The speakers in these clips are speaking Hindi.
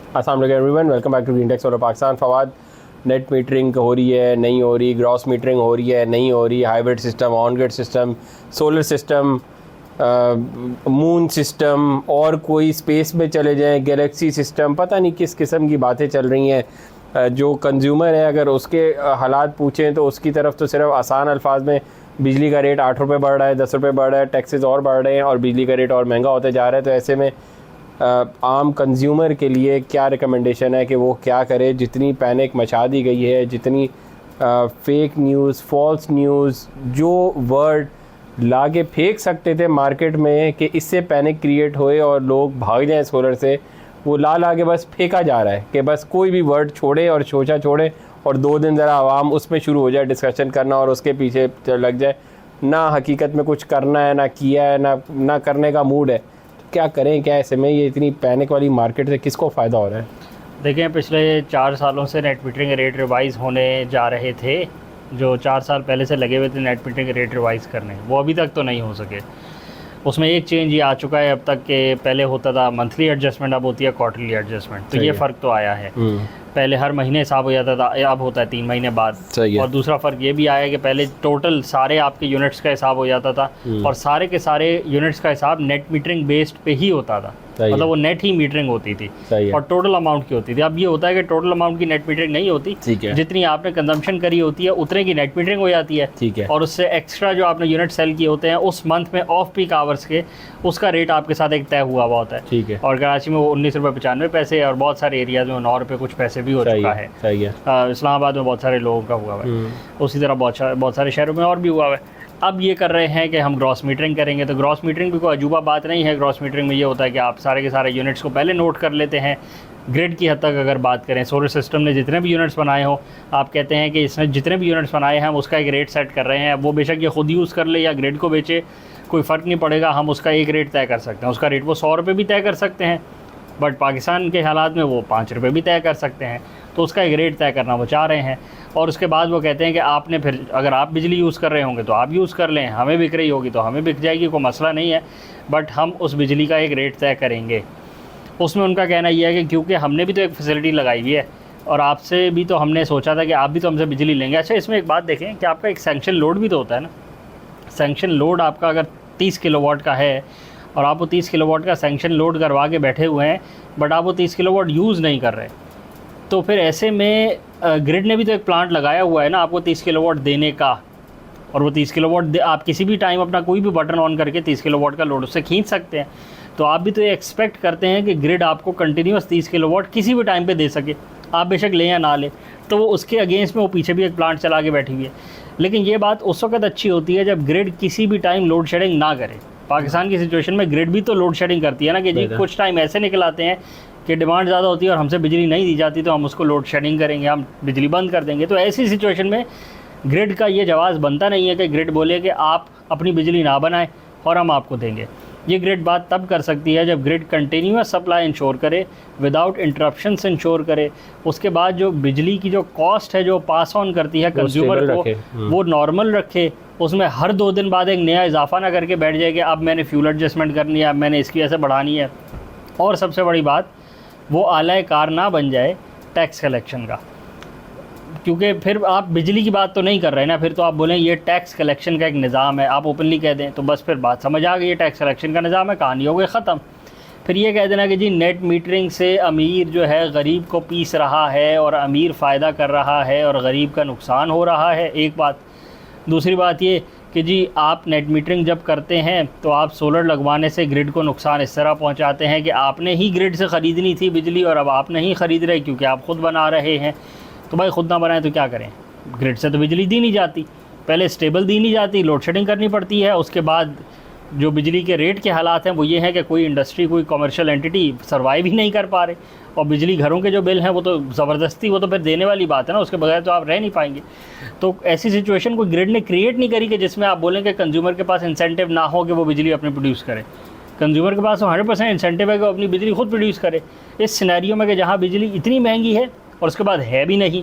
अस्सलाम वालेकुम everyone, welcome back to Green Tech Solar Pakistan. Fawad, net metering हो रही है, नहीं हो रही, ग्रॉस मीटरिंग हो रही है, नहीं हो रही, hybrid system, on grid system, solar system, moon system और कोई स्पेस में चले जाएं, गैलेक्सी सिस्टम, पता नहीं किस किस्म की बातें चल रही हैं। जो कंज्यूमर है अगर उसके हालात पूछें तो उसकी तरफ तो सिर्फ आसान अल्फाज में बिजली का रेट 8 रुपये बढ़ रहा है, 10 रुपये बढ़ रहा है, टैक्सेस और बढ़ रहे हैं और बिजली का रेट और महंगा होते जा रहा है। तो ऐसे में आम कंज्यूमर के लिए क्या रिकमेंडेशन है कि वो क्या करे? जितनी पैनिक मचा दी गई है, जितनी फेक न्यूज़, फॉल्स न्यूज़, जो वर्ड लाके फेंक सकते थे मार्केट में कि इससे पैनिक क्रिएट होए और लोग भाग जाएं सोलर से, वो ला के बस फेंका जा रहा है कि बस कोई भी वर्ड छोड़े और सोचा छोड़े और 2 दिन ज़रा आवाम उसमें शुरू हो जाए डिस्कशन करना और उसके पीछे लग जाए। ना हकीकत में कुछ करना है, ना किया है, ना करने का मूड है। क्या करें? क्या ऐसे में ये इतनी पैनिक वाली मार्केट से किसको फ़ायदा हो रहा है? देखें, पिछले 4 सालों से नेट मीटरिंग रेट रिवाइज़ होने जा रहे थे। जो 4 साल पहले से लगे हुए थे नेट मीटरिंग रेट रिवाइज़ करने, वो अभी तक तो नहीं हो सके। उसमें एक चेंज ये आ चुका है अब तक के पहले होता था मंथली एडजस्टमेंट, अब होती है क्वार्टरली एडजस्टमेंट। तो ये फ़र्क तो आया है। पहले हर महीने हिसाब हो जाता था, अब होता है 3 महीने बाद। और दूसरा फ़र्क ये भी आया है कि पहले टोटल सारे आपके यूनिट्स का हिसाब हो जाता था और सारे के सारे यूनिट्स का हिसाब नेट मीटरिंग बेस्ड पे ही होता था। मतलब वो नेट ही मीटरिंग होती थी और टोटल अमाउंट की होती थी। अब ये होता है कि टोटल अमाउंट की नेट मीटरिंग नहीं होती, जितनी आपने कंजम्पशन करी होती है उतने की नेट मीटरिंग हो जाती है और उससे एक्स्ट्रा जो आपने यूनिट सेल किए होते हैं उस मंथ में ऑफ पीक आवर्स के, उसका रेट आपके साथ एक तय हुआ होता है। और कराची में वो 19 रुपये 95 पैसे और बहुत सारे एरियाज में 9 रुपये कुछ पैसे भी हो चुका है। इस्लामाबाद में बहुत सारे लोगों का हुआ है, उसी तरह बहुत सारे शहरों में और भी हुआ है। अब ये कर रहे हैं कि हम ग्रॉस मीटरिंग करेंगे। तो ग्रॉस मीटरिंग भी कोई अजूबा बात नहीं है। ग्रॉस मीटरिंग में ये होता है कि आप सारे के सारे यूनिट्स को पहले नोट कर लेते हैं। ग्रिड की हद तक अगर बात करें, सोलर सिस्टम ने जितने भी यूनिट्स बनाए हो, आप कहते हैं कि इसने जितने भी यूनिट्स बनाए हैं हम उसका एक रेट सेट कर रहे हैं। वो बेशक ये खुद यूज़ कर ले या ग्रिड को बेचे, कोई फ़र्क नहीं पड़ेगा, हम उसका एक रेट तय कर सकते हैं। उसका रेट वो 100 रुपये भी तय कर सकते हैं, बट पाकिस्तान के हालात में वो 5 रुपये भी तय कर सकते हैं। तो उसका एक रेट तय करना वो चाह रहे हैं। और उसके बाद वो कहते हैं कि आपने फिर अगर आप बिजली यूज़ कर रहे होंगे तो आप यूज़ कर लें, हमें बिक रही होगी तो हमें बिक जाएगी, कोई मसला नहीं है, बट हम उस बिजली का एक रेट तय करेंगे। उसमें उनका कहना यह है कि क्योंकि हमने भी तो एक फैसिलिटी लगाई हुई है और आपसे भी तो हमने सोचा था कि आप भी तो हमसे बिजली लेंगे। अच्छा, इसमें एक बात देखें कि आपका एक सैंक्शन लोड भी तो होता है ना। सैंक्शन लोड आपका अगर 30 किलोवाट का है और आप वो 30 किलोवाट का सैंक्शन लोड करवा के बैठे हुए हैं, बट आप वो 30 किलोवाट यूज़ नहीं कर रहे, तो फिर ऐसे में ग्रिड ने भी तो एक प्लांट लगाया हुआ है ना आपको 30 किलोवाट देने का। और वो 30 किलोवाट आप किसी भी टाइम अपना कोई भी बटन ऑन करके 30 किलोवाट का लोड उससे खींच सकते हैं। तो आप भी तो ये एक्सपेक्ट करते हैं कि ग्रिड आपको कंटिन्यूस 30 किलोवाट किसी भी टाइम पे दे सके, आप बेशक लें या ना लें। तो वो उसके अगेंस्ट में वो पीछे भी एक प्लांट चला के बैठी हुई है। लेकिन ये बात उस वक्त अच्छी होती है जब ग्रिड किसी भी टाइम लोड शेडिंग ना करे। पाकिस्तान की सिचुएशन में ग्रिड भी तो लोड शेडिंग करती है ना कि जी कुछ टाइम ऐसे निकल आते हैं कि डिमांड ज़्यादा होती है और हमसे बिजली नहीं दी जाती, तो हम उसको लोड शेडिंग करेंगे, हम बिजली बंद कर देंगे। तो ऐसी सिचुएशन में ग्रिड का ये जवाब बनता नहीं है कि ग्रिड बोले कि आप अपनी बिजली ना बनाएं और हम आपको देंगे। ये ग्रिड बात तब कर सकती है जब ग्रिड कंटिन्यूस सप्लाई इंश्योर करे, विदाउट इंटरप्शंस इंश्योर करे। उसके बाद जो बिजली की जो कॉस्ट है जो पास ऑन करती है कंज्यूमर को, वो नॉर्मल रखे। उसमें हर 2 दिन बाद एक नया इजाफा ना करके बैठ जाए कि अब मैंने फ्यूल एडजस्टमेंट करनी है, अब मैंने इसकी वजह से बढ़ानी है। और सबसे बड़ी बात, वो आला कार ना बन जाए टैक्स कलेक्शन का, क्योंकि फिर आप बिजली की बात तो नहीं कर रहे ना। फिर तो आप बोलें ये टैक्स कलेक्शन का एक निज़ाम है, आप ओपनली कह दें तो बस फिर बात समझ आ गई, टैक्स कलेक्शन का निज़ाम है, कहानी हो गई ख़त्म। फिर ये कह देना कि जी नेट मीटरिंग से अमीर जो है गरीब को पीस रहा है और अमीर फ़ायदा कर रहा है और गरीब का नुकसान हो रहा है, एक बात। दूसरी बात ये कि जी आप नेट मीटरिंग जब करते हैं तो आप सोलर लगवाने से ग्रिड को नुकसान इस तरह पहुंचाते हैं कि आपने ही ग्रिड से ख़रीदनी थी बिजली और अब आप नहीं ख़रीद रहे क्योंकि आप ख़ुद बना रहे हैं। तो भाई ख़ुद ना बनाएं तो क्या करें? ग्रिड से तो बिजली दी नहीं जाती, पहले स्टेबल दी नहीं जाती, लोड शेडिंग करनी पड़ती है। उसके बाद जो बिजली के रेट के हालात हैं वो ये हैं कि कोई इंडस्ट्री, कोई कमर्शियल एंटिटी सर्वाइव ही नहीं कर पा रहे और बिजली घरों के जो बिल हैं वो तो ज़बरदस्ती, वो तो फिर देने वाली बात है ना, उसके बगैर तो आप रह नहीं पाएंगे। तो ऐसी सिचुएशन कोई ग्रिड ने क्रिएट नहीं करी कि जिसमें आप बोलें कि कंज्यूमर के पास इंसेंटिव ना हो कि वो बिजली अपनी प्रोड्यूस करे। कंज्यूमर के पास तो 100% इंसेंटिव है कि वो अपनी बिजली खुद प्रोड्यूस करे। इस सिनेरियो में कि जहाँ बिजली इतनी महंगी है और उसके बाद है भी नहीं,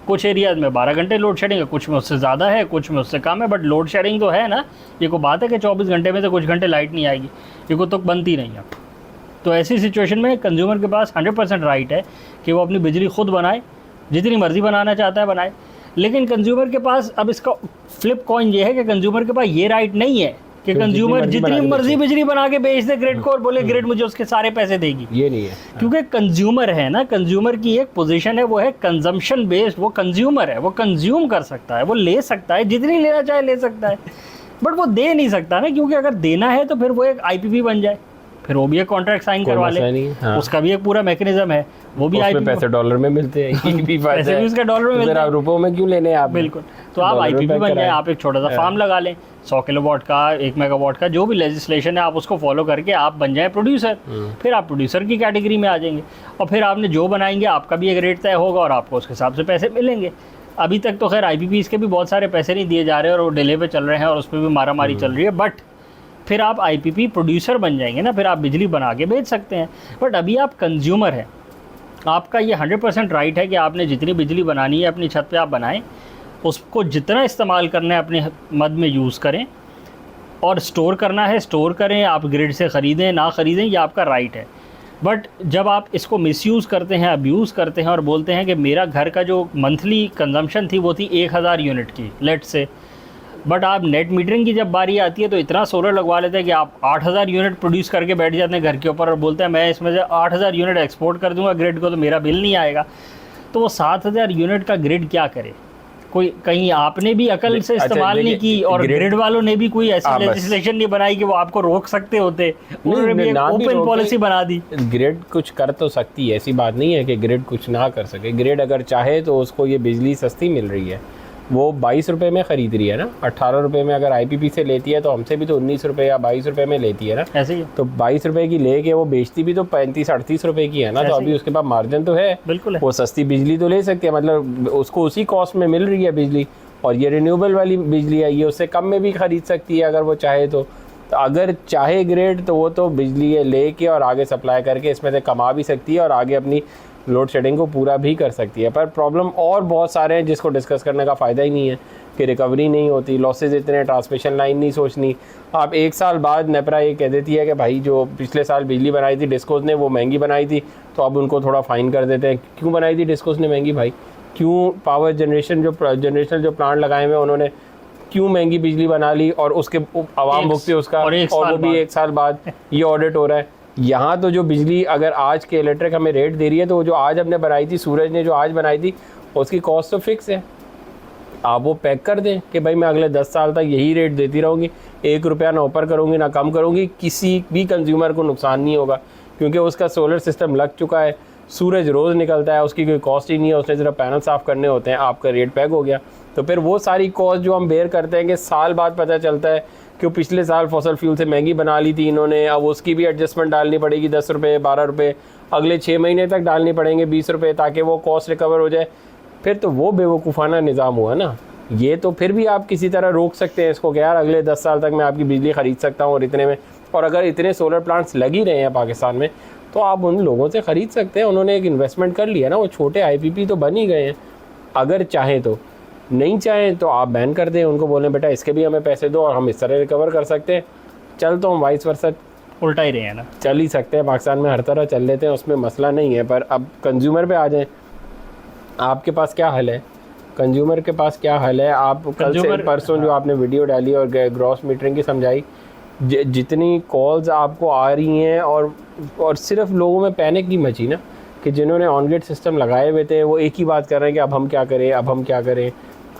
कुछ एरियाज़ में 12 घंटे लोड शेडिंग है, कुछ में उससे ज़्यादा है, कुछ में उससे कम है, बट लोड शेडिंग तो है ना। ये कोई बात है कि 24 घंटे में से कुछ घंटे लाइट नहीं आएगी, ये कोई तो बनती नहीं है। तो ऐसी सिचुएशन में कंज्यूमर के पास 100% राइट है कि वो अपनी बिजली खुद बनाए, जितनी मर्ज़ी बनाना चाहता है बनाए। लेकिन कंज्यूमर के पास अब इसका फ्लिप कॉइन ये है कि कंज्यूमर के पास ये राइट नहीं है कि कंज्यूमर जितनी मर्जी बिजली बना के बेच दे ग्रिड को और बोले ग्रिड मुझे उसके सारे पैसे देगी। ये नहीं है, क्योंकि कंज्यूमर है ना, कंज्यूमर की एक पोजीशन है, वो है कंजम्पशन बेस्ड। वो कंज्यूमर है, वो कंज्यूम कर सकता है, वो ले सकता है, जितनी लेना चाहे ले सकता है, बट वो दे नहीं सकता ना, क्योंकि अगर देना है तो फिर वो एक आईपीपी बन जाए, फिर वो भी एक कॉन्ट्रैक्ट साइन करवा ले। हाँ। उसका भी एक पूरा मैकेनिज्म है, वो भी आईपीपी पैसे डॉलर में मिलते हैं, ये भी पैसे भी उसका डॉलर में मिलते हैं, रुपयों में क्यों लेने आप। बिल्कुल, तो आप आईपीपी बन जाए, आप एक छोटा सा फार्म लगा लें, 100 किलोवाट का, 1 मेगावाट का, जो भी लेजिस्लेशन है आप उसको फॉलो करके आप बन जाए प्रोड्यूसर। फिर आप प्रोड्यूसर की कैटेगरी में आ जाएंगे और फिर आपने जो बनाएंगे आपका भी एक रेट तय होगा और आपको उसके हिसाब से पैसे मिलेंगे। अभी तक तो खैर आईपीपी के भी बहुत सारे पैसे नहीं दिए जा रहे और वो डिले पे चल रहे हैं और उस पर भी मारामारी चल रही है, बट फिर आप आईपीपी प्रोड्यूसर बन जाएंगे ना, फिर आप बिजली बना के बेच सकते हैं। बट अभी आप कंज्यूमर हैं, आपका ये 100% राइट है कि आपने जितनी बिजली बनानी है अपनी छत पे आप बनाएं, उसको जितना इस्तेमाल करना है अपने मद में यूज़ करें, और स्टोर करना है स्टोर करें, आप ग्रिड से ख़रीदें ना ख़रीदें, ये आपका राइट है। बट जब आप इसको मिसयूज़ करते हैं, अब्यूज़ करते हैं और बोलते हैं कि मेरा घर का जो मंथली कंजम्पशन थी वो थी 1000 यूनिट की, लेट से, बट आप नेट मीटरिंग की जब बारी आती है तो इतना सोलर लगवा लेते हैं कि आप 8000 यूनिट प्रोड्यूस करके बैठ जाते हैं घर के ऊपर और बोलते हैं मैं इसमें से 8000 यूनिट एक्सपोर्ट कर दूंगा ग्रिड को तो मेरा बिल नहीं आएगा। तो वो 7000 यूनिट का ग्रिड क्या करे? कोई कहीं आपने भी अकल से इस्तेमाल नहीं की और ग्रिड वालों ने भी कोई ऐसी लेजिस्लेशन नहीं बनाई कि वो आपको रोक सकते होते, उन्होंने भी एक ओपन पॉलिसी बना दी। ग्रिड कुछ कर तो सकती है, ऐसी बात नहीं है कि ग्रिड कुछ ना कर सके। ग्रिड अगर चाहे तो उसको ये बिजली सस्ती मिल रही है, वो 22 रुपये में ख़रीद रही है ना, 18 रुपये में अगर आईपीपी से लेती है तो हमसे भी तो 19 रुपये या 22 रुपये में लेती है ना, ऐसे ही। तो 22 रुपये की लेके वो बेचती भी तो 35-38 रुपये की है ना, तो अभी उसके पास मार्जिन तो है, बिल्कुल है। वो सस्ती बिजली तो ले सकती है, मतलब उसको उसी कॉस्ट में मिल रही है बिजली, और ये रिन्यूएबल वाली बिजली है, ये उससे कम में भी ख़रीद सकती है अगर वो चाहे तो अगर चाहे ग्रिड तो वो तो बिजली लेके और आगे सप्लाई करके इसमें से कमा भी सकती है और आगे अपनी लोड शेडिंग को पूरा भी कर सकती है। पर प्रॉब्लम और बहुत सारे हैं जिसको डिस्कस करने का फ़ायदा ही नहीं है कि रिकवरी नहीं होती, लॉसेज इतने, ट्रांसमिशन लाइन नहीं सोचनी। आप 1 साल बाद नेपरा ये कह देती है कि भाई जो पिछले साल बिजली बनाई थी डिस्कोज ने वो महंगी बनाई थी, तो अब उनको थोड़ा फ़ाइन कर देते हैं। क्यों बनाई थी डिस्कोज ने महंगी भाई? क्यों पावर जनरेशनल जो प्लांट लगाए हुए उन्होंने क्यों महंगी बिजली बना ली और उसके आवाम भुगते उसका, और वो भी 1 साल बाद ये ऑडिट हो रहा है। यहाँ तो जो बिजली अगर आज के इलेक्ट्रिक हमें रेट दे रही है तो वो जो आज हमने बनाई थी, सूरज ने जो आज बनाई थी, उसकी कॉस्ट तो फिक्स है। आप वो पैक कर दें कि भाई मैं अगले 10 साल तक यही रेट देती रहूँगी, 1 रुपया ना ऊपर करूँगी ना कम करूँगी, किसी भी कंज्यूमर को नुकसान नहीं होगा क्योंकि उसका सोलर सिस्टम लग चुका है, सूरज रोज़ निकलता है, उसकी कोई कॉस्ट ही नहीं है, उसने सिर्फ पैनल साफ़ करने होते हैं, आपका रेट पैक हो गया। तो फिर वो सारी कॉस्ट जो हम बेयर करते हैं कि साल बाद पता चलता है कि पिछले साल फॉसल फ्यूल से महंगी बना ली थी इन्होंने, अब उसकी भी एडजस्टमेंट डालनी पड़ेगी 10 रुपये 12 रुपये, अगले 6 महीने तक डालनी पड़ेंगे 20 रुपये ताकि वो कॉस्ट रिकवर हो जाए। फिर तो वो बेवकूफ़ाना निज़ाम हुआ ना। ये तो फिर भी आप किसी तरह रोक सकते हैं इसको कि यार अगले 10 साल तक मैं आपकी बिजली ख़रीद सकता हूँ और इतने में, और अगर इतने सोलर प्लांट्स लग ही रहे हैं पाकिस्तान में तो आप उन लोगों से ख़रीद सकते हैं। उन्होंने एक इन्वेस्टमेंट कर लिया ना, वो छोटे आईपीपी तो बन ही गए हैं। अगर चाहें तो, नहीं चाहें तो आप बैन कर दें, उनको बोलें बेटा इसके भी हमें पैसे दो और हम इस तरह रिकवर कर सकते हैं। चल तो हम वाइस वर्सा उल्टा ही रहे हैं ना, चल ही सकते हैं, पाकिस्तान में हर तरह चल लेते हैं, उसमें मसला नहीं है। पर अब कंज्यूमर पे आ जाएं, आपके पास क्या हल है? कंज्यूमर के पास क्या हल है? आप कल से परसों जो आपने वीडियो डाली और ग्रॉस मीटरिंग की समझाई, जितनी कॉल्स आपको आ रही हैं और सिर्फ लोगों में पैनिक नहीं मची ना कि जिन्होंने ऑन ग्रिड सिस्टम लगाए हुए थे वो एक ही बात कर रहे हैं कि अब हम क्या करें, अब हम क्या करें,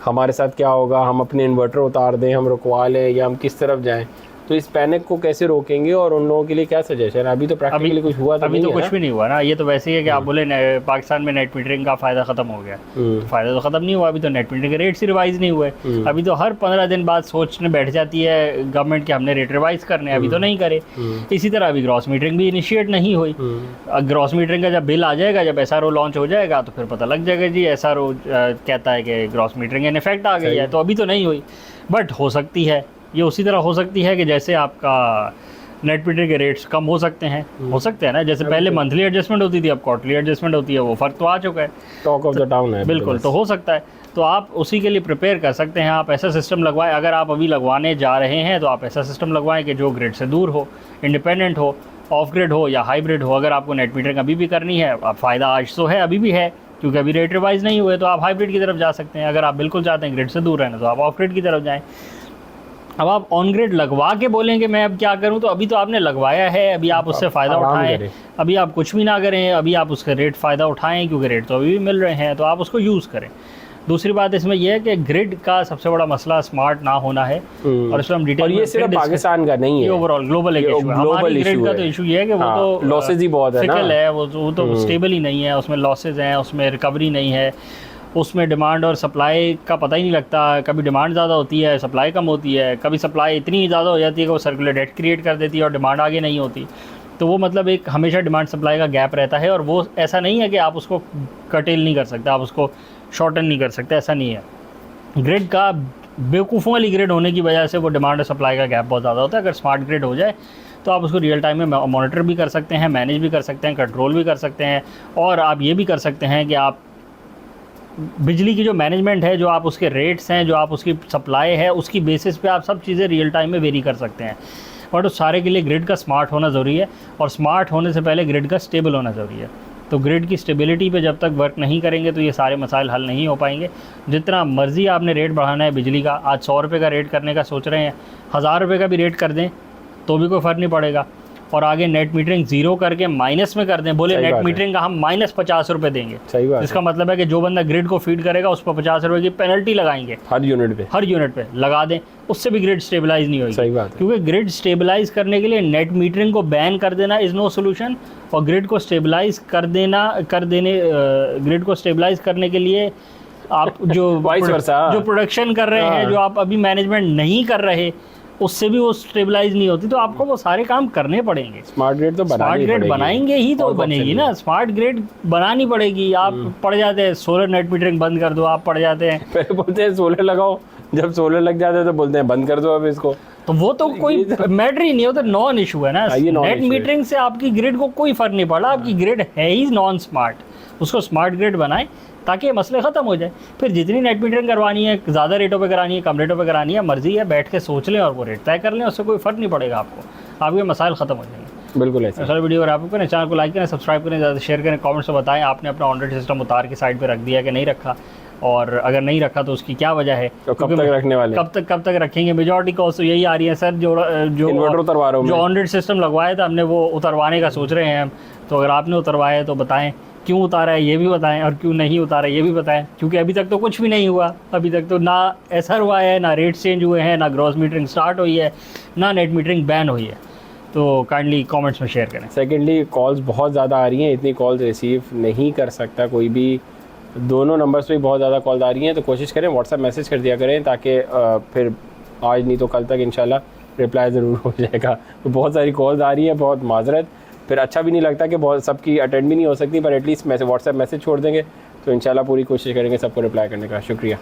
हमारे साथ क्या होगा, हम अपने इन्वर्टर उतार दें, हम रुकवा लें या हम किस तरफ जाएं। तो इस पैनिक को कैसे रोकेंगे और उन लोगों के लिए क्या सजेशन है? अभी तो प्रैक्टिकली कुछ हुआ अभी तो कुछ भी नहीं हुआ ना। ये तो वैसे ही है कि आप बोले पाकिस्तान में नेट मीटरिंग का फ़ायदा ख़त्म हो गया, फ़ायदा तो ख़त्म नहीं हुआ। अभी तो नेट मीटरिंग के रेट्स रिवाइज नहीं हुए, अभी तो हर 15 दिन बाद सोचने बैठ जाती है गवर्नमेंट कि हमने रेट रिवाइज करने, अभी तो नहीं करे। इसी तरह अभी ग्रॉस मीटरिंग भी इनिशिएट नहीं हुई। ग्रॉस मीटरिंग का जब बिल आ जाएगा, जब SRO लॉन्च हो जाएगा तो फिर पता लग जाएगा जी SRO कहता है कि ग्रॉस मीटरिंग इन इफेक्ट आ गई है। तो अभी तो नहीं हुई, बट हो सकती है ये उसी तरह हो सकती है कि जैसे आपका नेट मीटर के रेट्स कम हो सकते हैं, हो सकते हैं ना, जैसे पहले मंथली एडजस्टमेंट होती थी अब क्वार्टरली एडजस्टमेंट होती है, वो फ़र्क तो आ चुका है, टॉक ऑफ द टाउन है। बिल्कुल, तो हो सकता है, तो आप उसी के लिए प्रिपेयर कर सकते हैं। आप ऐसा सिस्टम लगवाएं, अगर आप अभी लगवाने जा रहे हैं तो आप ऐसा सिस्टम लगवाएं कि जो ग्रिड से दूर हो, इंडिपेंडेंट हो, ऑफ ग्रिड हो या हाइब्रिड हो, अगर आपको नेट मीटरिंग अभी भी करनी है, अब फ़ायदा आज तो है, अभी भी है, क्योंकि अभी रेट रिवाइज नहीं हुए, तो आप हाइब्रिड की तरफ जा सकते हैं। अगर आप बिल्कुल चाहते हैं ग्रिड से दूर रहना, तो आप ऑफ ग्रिड की तरफ जाएँ। अब आप ऑन ग्रिड लगवा के बोलेंगे मैं अब क्या करूं, तो अभी तो आपने लगवाया है, अभी आप उससे फ़ायदा उठाएं, अभी आप कुछ भी ना करें, अभी आप उसका रेट फ़ायदा उठाएं, क्योंकि रेट तो अभी भी मिल रहे हैं, तो आप उसको यूज़ करें। दूसरी बात इसमें यह है कि ग्रिड का सबसे बड़ा मसला स्मार्ट ना होना है, और इसमें हम डिटेल, और ये सिर्फ पाकिस्तान का नहीं है, ओवरऑल ग्लोबल एक इशू है। हमारी ग्रिड का तो इशू ये है कि वो तो लॉसेज ही बहुत है ना, वो तो स्टेबल ही नहीं है, उसमें लॉसेज हैं, उसमें रिकवरी नहीं है, उसमें डिमांड और सप्लाई का पता ही नहीं लगता। कभी डिमांड ज़्यादा होती है, सप्लाई कम होती है, कभी सप्लाई इतनी ज़्यादा हो जाती है कि वो सर्कुलर डेट क्रिएट कर देती है और डिमांड आगे नहीं होती। तो वो मतलब एक हमेशा डिमांड सप्लाई का गैप रहता है, और वो ऐसा नहीं है कि आप उसको कटेल नहीं कर सकते, आप उसको शॉर्टन नहीं कर सकते, ऐसा नहीं है। ग्रिड का बेवकूफ़ों वाली ग्रिड होने की वजह से वो डिमांड और सप्लाई का गैप बहुत ज़्यादा होता है। अगर स्मार्ट ग्रिड हो जाए तो आप उसको रियल टाइम में मॉनिटर भी कर सकते हैं, मैनेज भी कर सकते हैं, कंट्रोल भी कर सकते हैं, और आप ये भी कर सकते हैं कि आप बिजली की जो मैनेजमेंट है, जो आप उसके रेट्स हैं, जो आप उसकी सप्लाई है, उसकी बेसिस पे आप सब चीज़ें रियल टाइम में वेरी कर सकते हैं। बट उस सारे के लिए ग्रिड का स्मार्ट होना ज़रूरी है, और स्मार्ट होने से पहले ग्रिड का स्टेबल होना ज़रूरी है। तो ग्रिड की स्टेबिलिटी पे जब तक वर्क नहीं करेंगे तो ये सारे मसाइल हल नहीं हो पाएंगे। जितना मर्ज़ी आपने रेट बढ़ाना है बिजली का, आज 100 रुपये का रेट करने का सोच रहे हैं, 1000 रुपये का भी रेट कर दें तो भी कोई फ़र्क नहीं पड़ेगा। और आगे नेट मीटरिंग ज़ीरो करके माइनस में कर दें, बोले नेट मीटरिंग का हम -50 रुपये देंगे, सही बात, इसका मतलब है कि जो बंदा ग्रिड को फीड करेगा उस पर 50 रुपये की पेनल्टी लगाएंगे हर यूनिट पे लगा दें, उससे भी ग्रिड स्टेबलाइज नहीं होगी। सही बात है, क्योंकि ग्रिड स्टेबलाइज करने के लिए नेट मीटरिंग को बैन कर देना इज़ नो सोल्यूशन, और ग्रिड को स्टेबलाइज ग्रिड को स्टेबलाइज करने के लिए आप जो प्रोडक्शन कर रहे हैं, जो आप अभी मैनेजमेंट नहीं कर रहे, उससे भी वो स्टेबलाइज नहीं होती। तो आपको वो सारे काम करने पड़ेंगे। स्मार्ट ग्रिड तो बनाएंगे ही तो बनेगी ना, स्मार्ट ग्रिड बनानी पड़ेगी। आप पड़ जाते हैं सोलर नेट मीटरिंग बंद कर दो, आप पड़ जाते हैं पहले बोलते हैं सोलर लगाओ, जब सोलर लग जाते हैं तो बोलते हैं बंद कर दो अब इसको, तो वो तो कोई मैटर ही नहीं होता, नॉन इशू है ना। नेट मीटरिंग से आपकी ग्रिड को कोई फर्क नहीं पड़ा, आपकी ग्रिड है ही नॉन स्मार्ट, उसको स्मार्ट ग्रिड बनाए ताकि ये मसले ख़त्म हो जाए। फिर जितनी नेट मीटरिंग करवानी है, ज़्यादा रेटों पे करानी है, कम रेटों पे करानी है, मर्जी है, बैठ के सोच लें और वो रेट तय कर लें, उससे कोई फ़र्क नहीं पड़ेगा आपको, आपके मसाइल ख़त्म हो जाएंगे। बिल्कुल ऐसा। सर वीडियो अगर आपको करें, चैनल को लाइक करें, सब्सक्राइब करें, ज़्यादा शेयर करें, कमेंट्स में बताएं आपने अपना ऑनरेट सिस्टम उतार के साइड पर रख दिया कि नहीं रखा, और अगर नहीं रखा तो उसकी क्या वजह है, तो कब तक रखने वाले, कब तक रखेंगे। मेजॉरिटी कॉस्ट तो यही आ रही है सर, जो इन्वर्टर उतरवा रहा हूं, जो ऑनरेट सिस्टम लगवाया था हमने वो उतरवाने का सोच रहे हैं हम। तो अगर आपने उतरवाया है तो बताएं क्यों उतारा है ये भी बताएं, और क्यों नहीं उतारा ये भी बताएं, क्योंकि अभी तक तो कुछ भी नहीं हुआ। अभी तक तो ना एसआर हुआ है, ना रेट चेंज हुए हैं, ना ग्रॉस मीटरिंग स्टार्ट हुई है, ना नेट मीटरिंग बैन हुई है। तो काइंडली कमेंट्स में शेयर करें। सेकेंडली कॉल्स बहुत ज़्यादा आ रही हैं, इतनी कॉल्स रिसीव नहीं कर सकता कोई भी, दोनों नंबर्स पे बहुत ज़्यादा कॉल आ रही हैं, तो कोशिश करें व्हाट्सएप मैसेज कर दिया करें, ताकि फिर आज नहीं तो कल तक इंशाल्लाह रिप्लाई ज़रूर हो जाएगा। तो बहुत सारी कॉल्स आ रही हैं, बहुत माजरत, फिर अच्छा भी नहीं लगता कि बहुत सबकी अटेंड भी नहीं हो सकती, पर एटलीस्ट व्हाट्सएप मैसेज छोड़ देंगे तो इंशाल्लाह पूरी कोशिश करेंगे सबको रिप्लाई करने का। शुक्रिया।